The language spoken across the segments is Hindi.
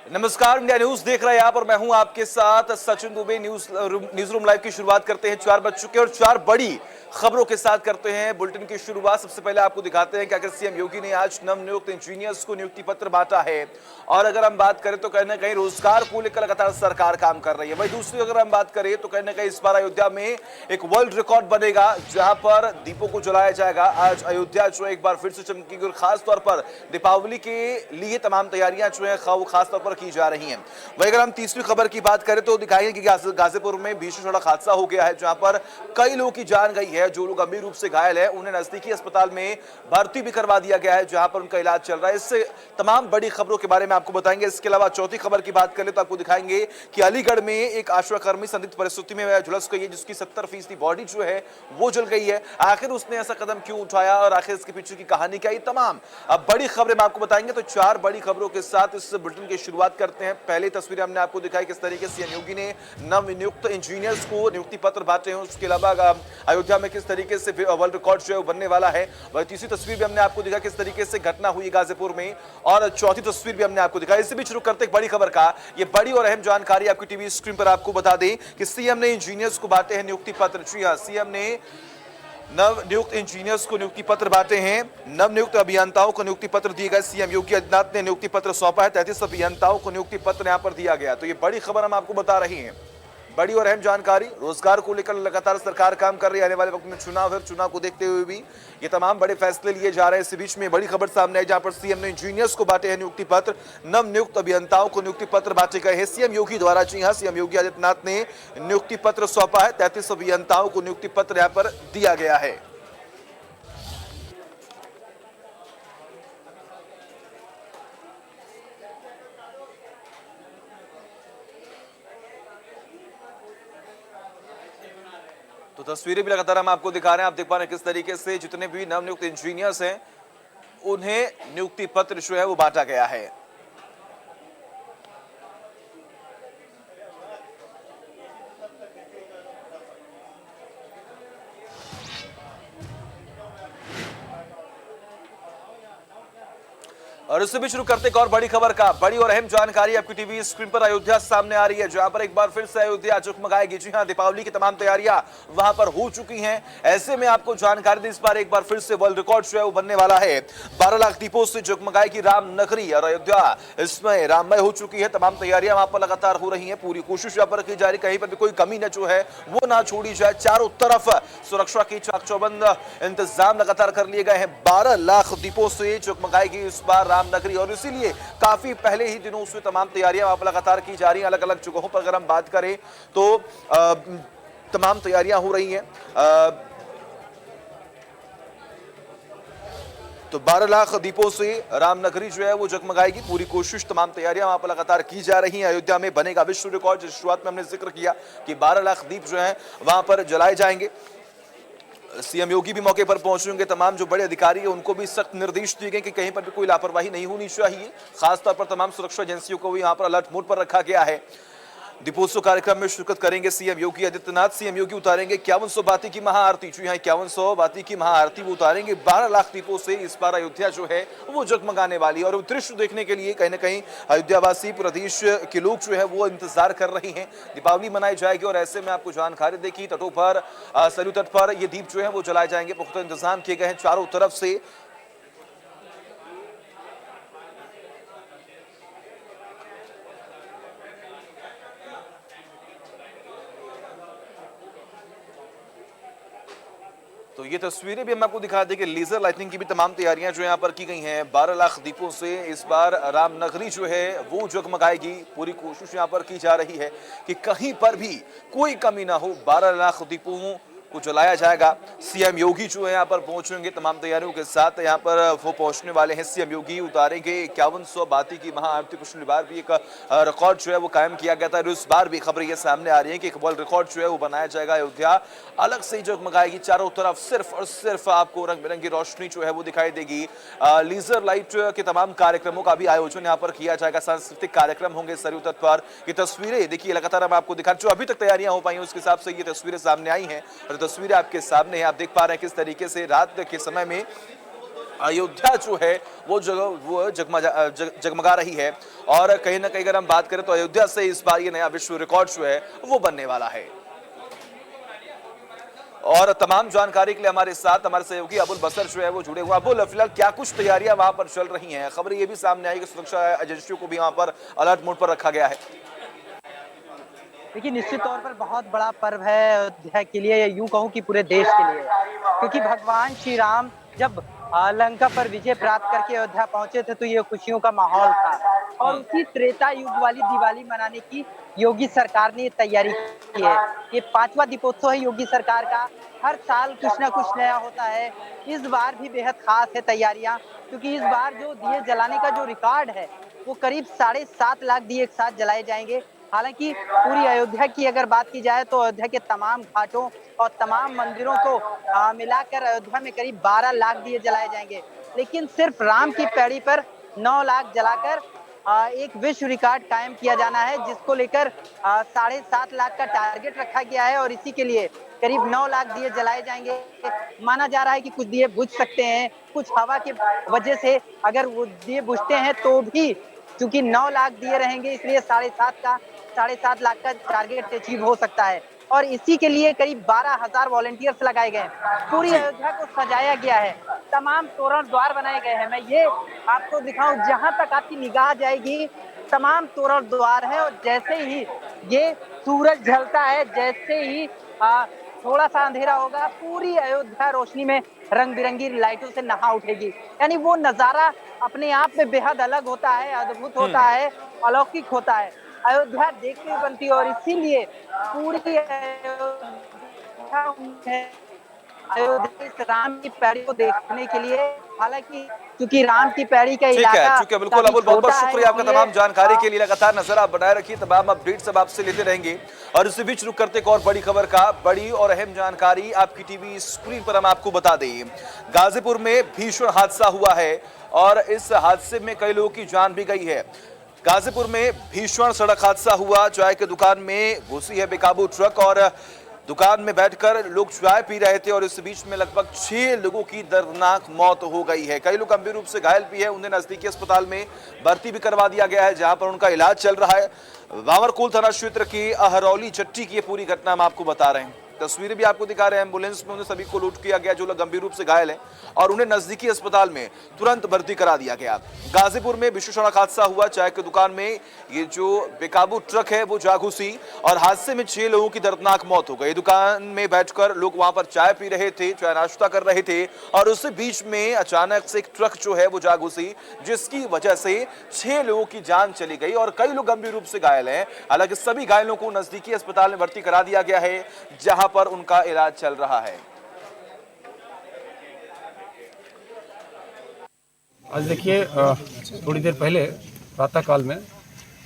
नमस्कार, इंडिया न्यूज देख रहे हैं आप और मैं हूं आपके साथ Sachin Dubey. News room live की शुरुआत करते हैं 4 बज चुके और 4 बड़ी खबरों के साथ करते हैं बुलेटिन की शुरुआत। सबसे पहले आपको दिखाते हैं कि अगर सीएम योगी ने आज नवनियुक्त इंजीनियर्स को नियुक्ति पत्र बांटा है और अगर हम बात करें तो कहीं ना कहीं रोजगार को लेकर लगातार सरकार काम कर रही है। वही दूसरी अगर हम बात करें तो कहीं ना कहीं इस बार अयोध्या में एक वर्ल्ड रिकॉर्ड बनेगा जहां पर दीपों को जलाया जाएगा। आज अयोध्या जो एक बार फिर से चमकेगी और खासतौर पर दीपावली के लिए तमाम तैयारियां जो है खासतौर पर की जा रही हैं। वही अगर हम तीसरी खबर की बात करें तो दिखाएंगे कि गाजीपुर में भीषण सड़क हादसा हो गया है जहां पर कई लोगों की जान गई है। जो लोग गंभीर रूप से घायल हैं उन्हें नजदीकी अस्पताल में भर्ती भी करवा दिया गया है जहां पर उनका इलाज चल रहा है। इससे तमाम बड़ी खबरों के बारे में आपको बताएंगे। इसके अलावा चौथी खबर की बात करें तो आपको दिखाएंगे कि अलीगढ़ में एक आशाकर्मी संदिग्ध परिस्थिति में झुलस गई है जिसकी 70% बॉडी जो है वो जल गई है। आखिर उसने ऐसा कदम क्यों उठाया और आखिर इसके पीछे की कहानी क्या, ये तमाम अब बड़ी खबरें मैं आपको बताएंगे। तो 4 बड़ी खबरों के साथ इस बुलेटिन की शुरुआत करते हैं। पहली तस्वीर हमने आपको दिखाई किस तरीके से सीएम योगी ने नवनियुक्त इंजीनियर्स को नियुक्ति पत्र बांटे हैं। उसके अलावा अयोध्या में किस तरीके से वर्ल्ड रिकॉर्ड जो है बनने वाला है। वही तीसरी तस्वीर भी हमने आपको दिखा किस तरीके से घटना हुई गाजीपुर में और चौथी तस्वीर भी हमने आपको दिखाई। इससे भी शुरू करते एक बड़ी खबर का, ये बड़ी और अहम जानकारी आपकी टीवी स्क्रीन पर आपको बता दें कि सीएम ने इंजीनियर्स को बांटे हैं नियुक्ति पत्र। जी हां, सीएम ने नवनियुक्त इंजीनियर्स को नियुक्ति पत्र बांटे हैं। नवनियुक्त अभियंताओं को नियुक्ति पत्र दिए गए। सीएम योगी आदित्यनाथ ने नियुक्ति पत्र सौंपा है। 33 अभियंताओं को नियुक्ति पत्र यहां पर दिया गया। तो ये बड़ी खबर हम आपको बता रही हैं, बड़ी और अहम जानकारी। रोजगार को लेकर लगातार सरकार काम कर रही है। आने वाले वक्त में चुनाव है, चुनाव को देखते हुए भी ये तमाम बड़े फैसले लिए जा रहे हैं। इसी बीच में बड़ी खबर सामने आई जहां पर सीएम ने इंजीनियर्स को बांटे हैं नियुक्ति पत्र। नवनियुक्त अभियंताओं को नियुक्ति पत्र बांटे गए हैं सीएम योगी द्वारा। जी हां, सीएम योगी आदित्यनाथ ने नियुक्ति पत्र सौंपा है। 33 अभियंताओं को नियुक्ति पत्र यहां पर दिया गया है। तो तस्वीरें भी लगातार हम आपको दिखा रहे हैं। आप देख पा रहे हैं किस तरीके से जितने भी नवनियुक्त इंजीनियर्स हैं उन्हें नियुक्ति पत्र जो है वो बांटा गया है। और इससे भी शुरू करते एक और बड़ी खबर का, बड़ी और अहम जानकारी आपकी टीवी स्क्रीन पर अयोध्या सामने आ रही है जहां पर एक बार फिर से अयोध्या जगमगाएगी। जी हां, दीपावली की तमाम तैयारियां वहां पर हो चुकी हैं। ऐसे में आपको जानकारी दी, इस बार एक बार फिर से वर्ल्ड रिकॉर्ड जो है वो बनने वाला है। 12 लाख दीपों से जगमगाएगी राम नगरी और अयोध्या इसमें राममय हो चुकी है। तमाम तैयारियां वहां पर लगातार हो रही है। पूरी कोशिश यहां पर की जा रही, कहीं पर भी कोई कमी न जो है वो ना छोड़ी जाए। चारों तरफ सुरक्षा की चाक चौबंद इंतजाम लगातार कर लिए गए हैं। 12 लाख दीपों से जगमगाएगी इस बार रामनगरी और इसीलिए काफी पहले ही दिनों से तमाम तैयारियां वहां पर लगातार की जा रही हैं। अलग अलग जगहों पर अगर हम बात करें तो तमाम तैयारियां हो रही हैं। तो 12 लाख दीपों से रामनगरी जो है वो जगमगाएगी। पूरी कोशिश, तमाम तैयारियां वहां पर लगातार की जा रही हैं। अयोध्या में बनेगा विश्व रिकॉर्ड। जिस शुरुआत में हमने जिक्र किया कि 12 लाख दीप जो है वहां पर जलाए जाएंगे। सीएम योगी भी मौके पर पहुंचेंगे। तमाम जो बड़े अधिकारी हैं उनको भी सख्त निर्देश दिए गए कि कहीं पर भी कोई लापरवाही नहीं होनी चाहिए। खासतौर पर तमाम सुरक्षा एजेंसियों को भी यहां पर अलर्ट मोड पर रखा गया है। दीपोत्सव कार्यक्रम में शिरकत करेंगे सीएम योगी आदित्यनाथ। सीएम योगी उतारेंगे 5100 बाती की महाआरती। जी हां, 5100 बाती की महाआरती वो उतारेंगे। 12 लाख दीपों से इस बार अयोध्या जो है वो जगमगाने वाली है और दृश्य देखने के लिए कहीं ना कहीं अयोध्यावासी, प्रदेश के लोग जो है वो इंतजार कर रहे हैं। दीपावली मनाई जाएगी और ऐसे में आपको जानकारी देखी तटों पर, सरयू तट पर ये दीप जो है वो जलाए जाएंगे। पुख्ता इंतजाम किए गए हैं चारों तरफ से। तो ये तस्वीरें भी हम आपको दिखा दें कि लेजर लाइटनिंग की भी तमाम तैयारियां जो यहाँ पर की गई हैं। 12 लाख दीपों से इस बार रामनगरी जो है वो जगमगाएगी। पूरी कोशिश यहाँ पर की जा रही है कि कहीं पर भी कोई कमी ना हो। 12 लाख दीपों को जलाया जाएगा। सीएम योगी जो है यहाँ पर पहुंचेंगे तमाम तैयारियों के साथ। यहाँ पर वो पहुंचने वाले हैं। सीएम योगी उतारेंगे 5100 बाती की महाआरती। पिछली बार भी एक रिकॉर्ड जो है वो कायम किया गया था। इस बार भी खबर ये सामने आ रही है कि एक वर्ल्ड रिकॉर्ड जो है वो बनाया जाएगा। अयोध्या अलग से जगमगाएगी। चारों तरफ सिर्फ और सिर्फ आपको रंग बिरंगी रोशनी जो है वो दिखाई देगी। लेजर लाइट के तमाम कार्यक्रमों का भी आयोजन यहाँ पर किया जाएगा। सांस्कृतिक कार्यक्रम होंगे सरयू तट पर। ये तस्वीरें देखिए लगातार हम आपको दिखा, जो अभी तक तैयारियां हो पाई हैं उसके हिसाब से ये तस्वीरें सामने आई हैं। तस्वीरें आपके सामने हैं। आप देख पा रहे हैं किस तरीके से रात के समय में अयोध्या जो है वो जगमगा रही है। और कहीं ना कहीं अगर हम बात करें तो अयोध्या से इस बार ये नया विश्व रिकॉर्ड जो है वो बनने वाला है। और तमाम जानकारी के लिए हमारे साथ हमारे सहयोगी अबुल बसर जो है वो जुड़े हुए। अबुल, फिलहाल क्या कुछ तैयारियां वहां पर चल रही हैं? खबर ये भी सामने आई कि सुरक्षा एजेंसियों को भी वहां पर अलर्ट मोड पर रखा गया है। देखिए, निश्चित तौर पर बहुत बड़ा पर्व है अयोध्या के लिए, या यूं कहूं कि पूरे देश के लिए, क्योंकि भगवान श्री राम जब लंका पर विजय प्राप्त करके अयोध्या पहुंचे थे तो ये खुशियों का माहौल था। और उसी त्रेता युग वाली दिवाली मनाने की योगी सरकार ने तैयारी की है। ये 5वां दीपोत्सव है योगी सरकार का। हर साल कुछ ना कुछ नया होता है। इस बार भी बेहद खास है तैयारियां, क्योंकि इस बार जो दिए जलाने का जो रिकॉर्ड है वो करीब 7.5 लाख दिए एक साथ जलाए जाएंगे। हालांकि पूरी अयोध्या की अगर बात की जाए तो अयोध्या के तमाम घाटों और तमाम मंदिरों को मिलाकर अयोध्या में करीब 12 लाख दिए जलाए जाएंगे। लेकिन सिर्फ राम की पैड़ी पर 9 लाख जलाकर एक विश्व रिकॉर्ड कायम किया जाना है, जिसको लेकर 7.5 लाख का टारगेट रखा गया है। और इसी के लिए करीब 9 लाख दिए जलाए जाएंगे। माना जा रहा है कि कुछ दिए बुझ सकते हैं, कुछ हवा की वजह से अगर वो दिए बुझते हैं तो भी, क्योंकि 9 लाख दिए रहेंगे इसलिए 7.5 लाख का टारगेट अचीव हो सकता है। और इसी के लिए करीब 12,000 वॉलंटियर्स लगाए गए हैं। पूरी अयोध्या को सजाया गया है, तमाम तोरण द्वार बनाए गए हैं। मैं ये आपको दिखाऊं, जहां तक आपकी निगाह जाएगी तमाम तोरण द्वार है। और जैसे ही ये सूरज ढलता है, जैसे ही थोड़ा सा अंधेरा होगा, पूरी अयोध्या रोशनी में रंग बिरंगी लाइटों से नहा उठेगी। यानी वो नजारा अपने आप में बेहद अलग होता है, अद्भुत होता है, अलौकिक होता है। अयोध्या देखने बनती है। और इसीलिए पूरी अयोध्या इस राम की पैड़ी को देखने के लिए, हालांकि क्योंकि राम की पैड़ी का इलाका ठीक है, बिल्कुल अबुल, बहुत बहुत शुक्रिया आपका तमाम जानकारी के लिए। लगातार नजर आप बनाए रखिए, तमाम अपडेट सब आपसे लेते रहेंगे। और इसी बीच रुक करते एक और बड़ी खबर का, बड़ी और अहम जानकारी आपकी टीवी स्क्रीन पर हम आपको बता दें। गाजीपुर में भीषण हादसा हुआ है और इस हादसे में कई लोगों की जान भी गई है। गाजीपुर में भीषण सड़क हादसा हुआ। चाय की दुकान में घुसी है बेकाबू ट्रक और दुकान में बैठकर लोग चाय पी रहे थे और इस बीच में लगभग 6 लोगों की दर्दनाक मौत हो गई है। कई लोग गंभीर रूप से घायल भी हैं, उन्हें नजदीकी अस्पताल में भर्ती भी करवा दिया गया है, जहां पर उनका इलाज चल रहा है। बावरकुल थाना क्षेत्र की अहरौली चट्टी की ये पूरी घटना हम आपको बता रहे हैं। तस्वीरें भी आपको दिखा रहे हैं। एम्बुलेंस में उन्हें सभी को लूट किया गया जो लोग गंभीर रूप से घायल हैं और उन्हें नजदीकी अस्पताल में तुरंत भर्ती करा दिया गया। गाजीपुर में भीषण सड़क हादसा हुआ। चाय की दुकान में ये जो बेकाबू ट्रक है वो जा घुसी और हादसे में 6 लोगों की दर्दनाक मौत हो गई। दुकान में बैठकर लोग वहां पर चाय पी रहे थे, चाय नाश्ता कर रहे थे और उसी बीच में अचानक से एक ट्रक जो है वो जा घुसी, जिसकी वजह से 6 लोगों की जान चली गई और कई लोग गंभीर रूप से घायल हैं। हालांकि सभी घायलों को नजदीकी अस्पताल में भर्ती करा दिया गया है, जहां पर उनका इलाज चल रहा है। आज देखिए, थोड़ी देर पहले प्रातः काल में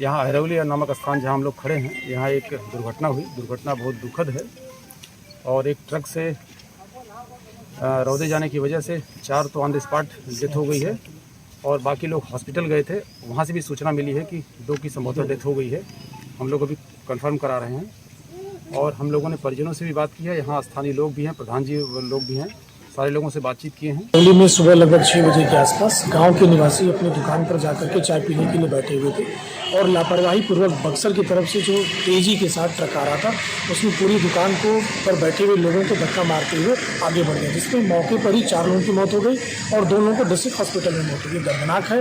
यहाँ अहरौली नामक स्थान जहाँ हम लोग खड़े हैं, यहाँ एक दुर्घटना हुई। दुर्घटना बहुत दुखद है और एक ट्रक से रौदे जाने की वजह से 4 तो ऑन द स्पॉट डेथ हो गई है और बाकी लोग हॉस्पिटल गए थे। वहाँ से भी सूचना मिली है कि 2 की संभवतः डेथ हो गई है। हम लोग अभी कंफर्म करा रहे हैं और हम लोगों ने परिजनों से भी बात की है। यहाँ स्थानीय लोग भी हैं, प्रधान जी लोग भी हैं, सारे लोगों से बातचीत किए हैं। दिल्ली में सुबह लगभग 6 बजे के आसपास गांव के निवासी अपनी दुकान पर जाकर के चाय पीने के लिए बैठे हुए थे और लापरवाही पूर्वक बक्सर की तरफ से जो तेजी के साथ ट्रक आ रहा था, उसमें पूरी दुकान को पर बैठे हुए लोगों को धक्का मारते हुए आगे बढ़ गया, जिसमें मौके पर ही 4 लोगों की मौत हो गई और 2 लोगों को डिस्ट्रिक्ट हॉस्पिटल में मौत हो गई। दर्दनाक है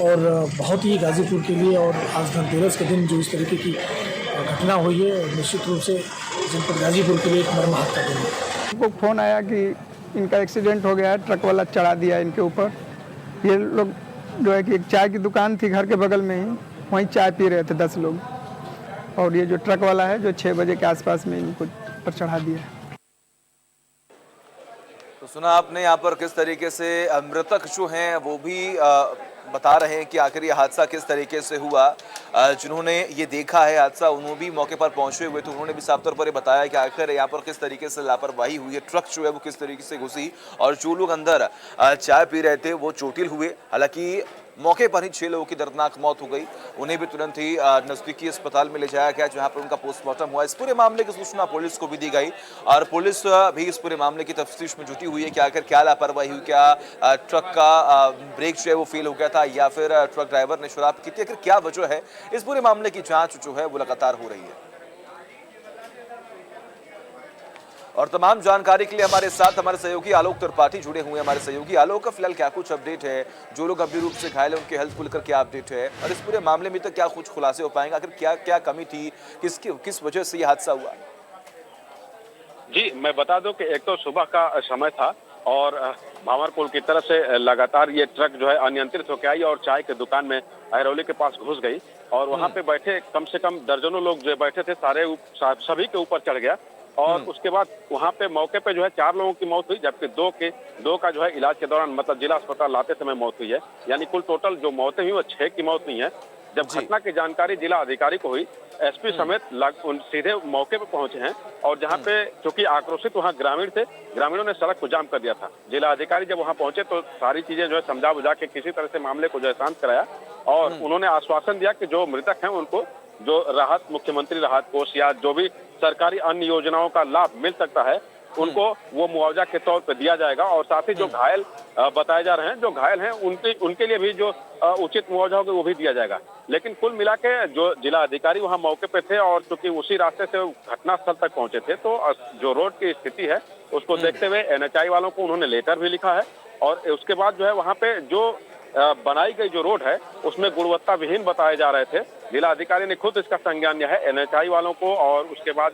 और बहुत ही गाजीपुर के लिए और आज धनतेरस के दिन जो इस तरीके की घटना हुई है, निश्चित रूप से जनपद गाजीपुर के लिए एक मर्माहत का दिन है। हमको फ़ोन आया कि इनका एक्सीडेंट हो गया है, ट्रक वाला चढ़ा दिया इनके ऊपर। ये लोग जो है कि एक चाय की दुकान थी घर के बगल में ही, वहीं चाय पी रहे थे 10 लोग और ये जो ट्रक वाला है जो 6 बजे के आसपास में इनको पर चढ़ा दिया। तो सुना आपने यहाँ पर किस तरीके से मृतक जो हैं वो भी बता रहे हैं कि आखिर ये हादसा किस तरीके से हुआ। जिन्होंने ये देखा है हादसा, उन्होंने भी मौके पर पहुंचे हुए थे, उन्होंने भी साफ तौर पर ये बताया कि आखिर यहाँ पर किस तरीके से लापरवाही हुई है, ट्रक जो है वो किस तरीके से घुसी और जो लोग अंदर चाय पी रहे थे वो चोटिल हुए। हालांकि मौके पर ही 6 लोगों की दर्दनाक मौत हो गई। उन्हें भी तुरंत ही नजदीकी अस्पताल में ले जाया गया, जहां पर उनका पोस्टमार्टम हुआ। इस पूरे मामले की सूचना पुलिस को भी दी गई और पुलिस भी इस पूरे मामले की तफ्तीश में जुटी हुई है कि आखिर क्या लापरवाही हुई, क्या ट्रक का ब्रेक जो है वो फेल हो गया था या फिर ट्रक ड्राइवर ने शराब पी थी, आखिर क्या वजह है। इस पूरे मामले की जांच जो है वो लगातार हो रही है। और तमाम जानकारी के लिए हमारे साथ हमारे सहयोगी आलोक त्रिपाठी जुड़े हुए हैं। हमारे सहयोगी आलोक, का फिलहाल क्या कुछ अपडेट है? जो लोग गंभीर रूप से घायल हैं उनके हेल्थ को लेकर क्या अपडेट है और इस पूरे मामले में तो क्या कुछ खुलासे हो पाएंगे? आखिर क्या क्या कमी थी, किस वजह से ये हादसा हुआ? जी, मैं बता दूं कि एक तो सुबह का समय था और भावरपुर की तरफ से लगातार ये ट्रक जो है अनियंत्रित होकर आई और चाय की दुकान में अहरौली के पास घुस गई और वहां पे बैठे कम से कम दर्जनों लोग जो बैठे थे सभी के ऊपर चढ़ गया और उसके बाद वहां पे मौके पे जो है 4 लोगों की मौत हुई, जबकि दो का जो है इलाज के दौरान मतलब जिला अस्पताल लाते समय मौत हुई है। यानी कुल टोटल जो मौतें हुई वो 6 की मौत हुई है। जब घटना की जानकारी जिला अधिकारी को हुई, एसपी समेत सीधे मौके पर पहुंचे हैं और जहां पे चूंकि आक्रोशित वहां ग्रामीण थे, ग्रामीणों ने सड़क को जाम कर दिया था। जिला अधिकारी जब वहां पहुंचे तो सारी चीजें जो है समझा बुझा के किसी तरह से मामले को जो है शांत कराया और उन्होंने आश्वासन दिया कि जो मृतक हैं उनको जो राहत, मुख्यमंत्री राहत कोष या जो भी सरकारी अन्य योजनाओं का लाभ मिल सकता है उनको वो मुआवजा के तौर पर दिया जाएगा और साथ ही जो घायल बताए जा रहे हैं, जो घायल हैं उनके लिए भी जो उचित मुआवजा होगा वो भी दिया जाएगा। लेकिन कुल मिला के जो जिला अधिकारी वहां मौके पे थे और चूंकि उसी रास्ते से घटनास्थल तक पहुंचे थे तो जो रोड की स्थिति है उसको देखते हुए एनएचआई वालों को उन्होंने लेटर भी लिखा है और उसके बाद जो है वहां पे जो बनाई गई जो रोड है उसमें गुणवत्ता विहीन बताए जा रहे थे। जिला अधिकारी ने खुद इसका संज्ञान लिया है एनएचआई वालों को और उसके बाद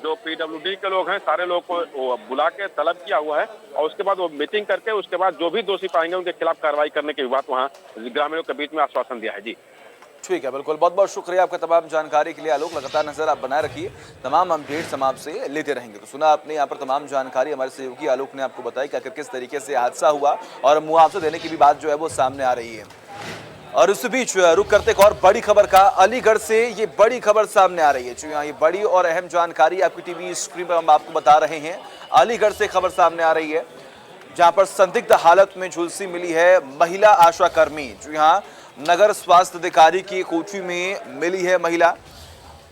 जो पीडब्ल्यूडी के लोग हैं सारे लोग को बुला के तलब किया हुआ है और उसके बाद वो मीटिंग करके उसके बाद जो भी दोषी पाएंगे उनके खिलाफ कार्रवाई करने की बात वहाँ ग्रामीणों के बीच में आश्वासन दिया है। जी ठीक है, बिल्कुल, बहुत बहुत शुक्रिया आपका तमाम जानकारी के लिए आलोक। लगातार नजर आप बनाए रखिए, तमाम अपडेट्स हम आपसे लेते रहेंगे। तो सुना आपने यहाँ पर तमाम जानकारी हमारे सहयोगी आलोक ने आपको बताई कि आखिर किस तरीके से हादसा हुआ और मुआवजा देने की भी बात जो है वो सामने आ रही है। और इस बीच रुक करते एक और बड़ी खबर का, अलीगढ़ से ये बड़ी खबर सामने आ रही है। जो यहाँ ये बड़ी और अहम जानकारी आपकी टीवी स्क्रीन पर हम आपको बता रहे हैं। अलीगढ़ से खबर सामने आ रही है जहां पर संदिग्ध हालत में झुलसी मिली है महिला आशा कर्मी। जो यहाँ नगर स्वास्थ्य अधिकारी की कोठी में मिली है महिला।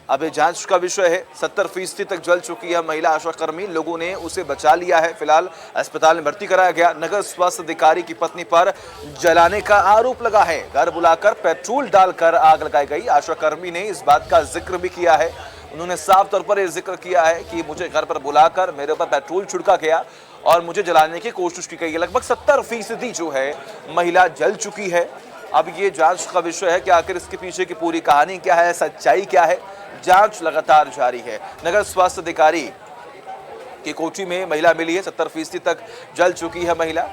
अब ये जांच का विषय है। 70% तक जल चुकी है महिला आशा कर्मी, लोगों ने उसे बचा लिया है। फिलहाल अस्पताल में भर्ती कराया गया। नगर स्वास्थ्य अधिकारी की पत्नी पर जलाने का आरोप लगा है। घर बुलाकर पेट्रोल डालकर आग लगाई गई। आशा कर्मी ने इस बात का जिक्र भी किया है। उन्होंने साफ तौर पर यह जिक्र किया है कि मुझे घर पर बुलाकर मेरे ऊपर पेट्रोल छिड़का गया और मुझे जलाने की कोशिश की गई है। लगभग 70% जो है महिला जल चुकी है। अब ये जांच का विषय है कि आखिर इसके पीछे की पूरी कहानी क्या है, सच्चाई क्या है। जांच लगातार जारी है। नगर स्वास्थ्य अधिकारी की कोठी में महिला मिली है। 70% तक जल चुकी है महिला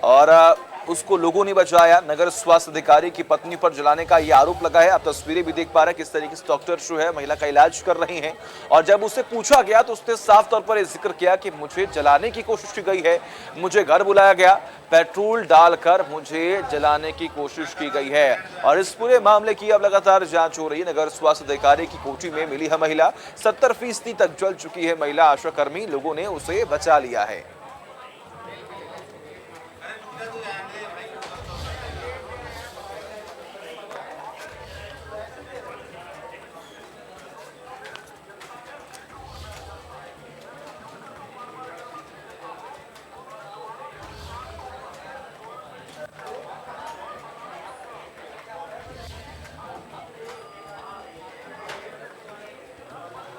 और उसको लोगों ने बचाया। नगर स्वास्थ्य अधिकारी की पत्नी पर जलाने का ये आरोप लगा है। आप तस्वीरें भी देख पा रहे हैं किस तरीके से डॉक्टर जो है महिला का इलाज कर रहे हैं और जब उससे पूछा गया तो उसने साफ तौर पर जिक्र किया कि मुझे जलाने की कोशिश की गई है, मुझे घर बुलाया गया, पेट्रोल डालकर मुझे जलाने की कोशिश की गई है। और इस पूरे मामले की अब लगातार जांच हो रही है। नगर स्वास्थ्य अधिकारी की कोठी में मिली है महिला। 70% तक जल चुकी है महिला आशा कर्मी, लोगों ने उसे बचा लिया है।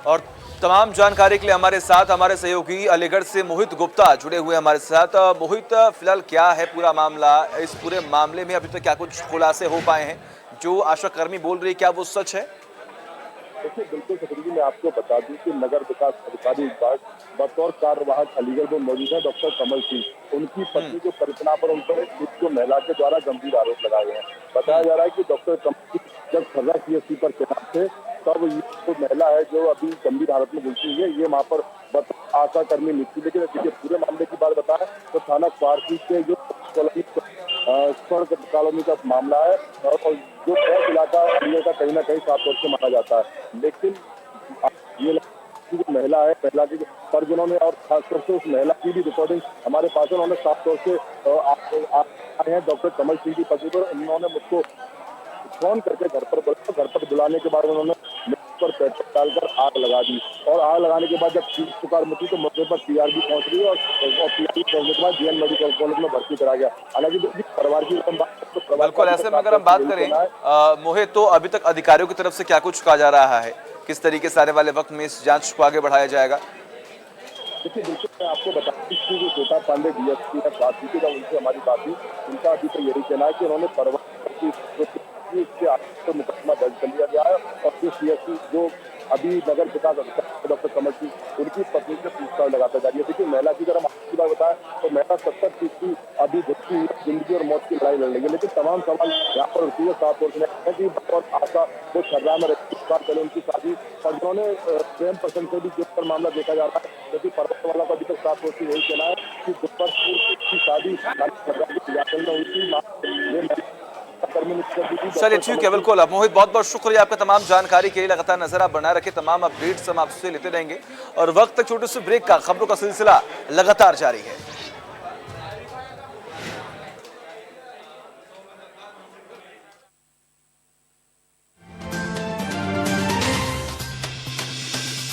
और तमाम जानकारी के लिए हमारे साथ हमारे सहयोगी अलीगढ़ से मोहित गुप्ता जुड़े हुए हमारे साथ। मोहित, फिलहाल क्या है पूरा मामला? इस पूरे मामले में अभी तक क्या कुछ खुलासे हो पाए हैं? जो आशा कर्मी बोल रही है क्या वो सच है? देखिए, बिल्कुल सतर्जी, मैं आपको बता दूं कि नगर विकास अधिकारी बतौर कार्यवाहक अलीगढ़ में मौजूद है डॉक्टर कमल सिंह। उनकी पत्नी जो कल्पना पर उन पर जो महिला के द्वारा गंभीर आरोप लगाए गए हैं। बताया जा रहा है कि डॉक्टर कमल सिंह जब खर्रा सीएससी पर तैनात थे तब ये जो महिला है जो अभी गंभीर हालत में घुसी हुई है ये वहाँ पर आशा कर्मी नियुक्ति। लेकिन देखिए, पूरे मामले की बात बताएं तो थाना क्वारसी के जो स्वर्ण कॉलोनी का मामला है और जो इलाका अलीगढ़ का कहीं ना कहीं साफ तौर से माना जाता है। लेकिन ये की जो महिला है, महिला की परिजनों ने और खासतौर से उस महिला की भी रिकॉर्डिंग हमारे पास है। उन्होंने साफ तौर से आए हैं डॉक्टर कमल सिंह की पति पर। उन्होंने मुझको फोन करके घर पर बुलाने के बाद उन्होंने पर पेट्रोल डालकर आग लगा दी और आग लगाने के बाद जब चीख पुकार मची तो मौके पर पीआरबी पहुंच गई और पीआरबी पहुंचने के बाद जीएन मेडिकल कॉलेज में भर्ती करा गया। हालांकि परिवार की बिल्कुल, ऐसे में अगर हम बात करें मोहित, तो अभी तक अधिकारियों की तरफ से क्या कुछ कहा जा रहा है, किस तरीके से आने वाले वक्त में इस जांच को आगे बढ़ाया जाएगा? देखिए, बिल्कुल मैं आपको बता दूं कि जो कोटा पांडे डीएसपी है बात की, जब उनसे हमारी बात हुई, उनका अभी तो यही कहना है कि उन्होंने परिवार इसके आगे मुकदमा दर्ज कर लिया गया है और जो सीएससी जो अभी नगर विकास अधिकारी डॉक्टर कमल सिंह उनकी पत्नी से पूछताछ लगाता जा रही है। देखिए, महिला की अगर हम आपकी बात बताएं तो महिला 70 की अभी घुटती जिंदगी और मौत की लड़ाई लड़ रही है, लेकिन तमाम सवाल यहाँ पर उठती है। साफ तौर से कि आशा वो छर्रा में पहले उनकी शादी और उन्होंने प्रेम पसंद से भी जिस पर मामला देखा जा रहा है, क्योंकि पर्वत वाला का अभी तक साफ तौर से यही कहना है कि की शादी में हुई थी। चलिए ठीक है, बिल्कुल। अब मोहित, बहुत बहुत शुक्रिया आपका तमाम जानकारी के लिए। लगातार नजर आप बनाए रखें, तमाम अपडेट्स हम आपसे लेते रहेंगे और वक्त तक छोटे से ब्रेक का खबरों का सिलसिला लगातार जारी है।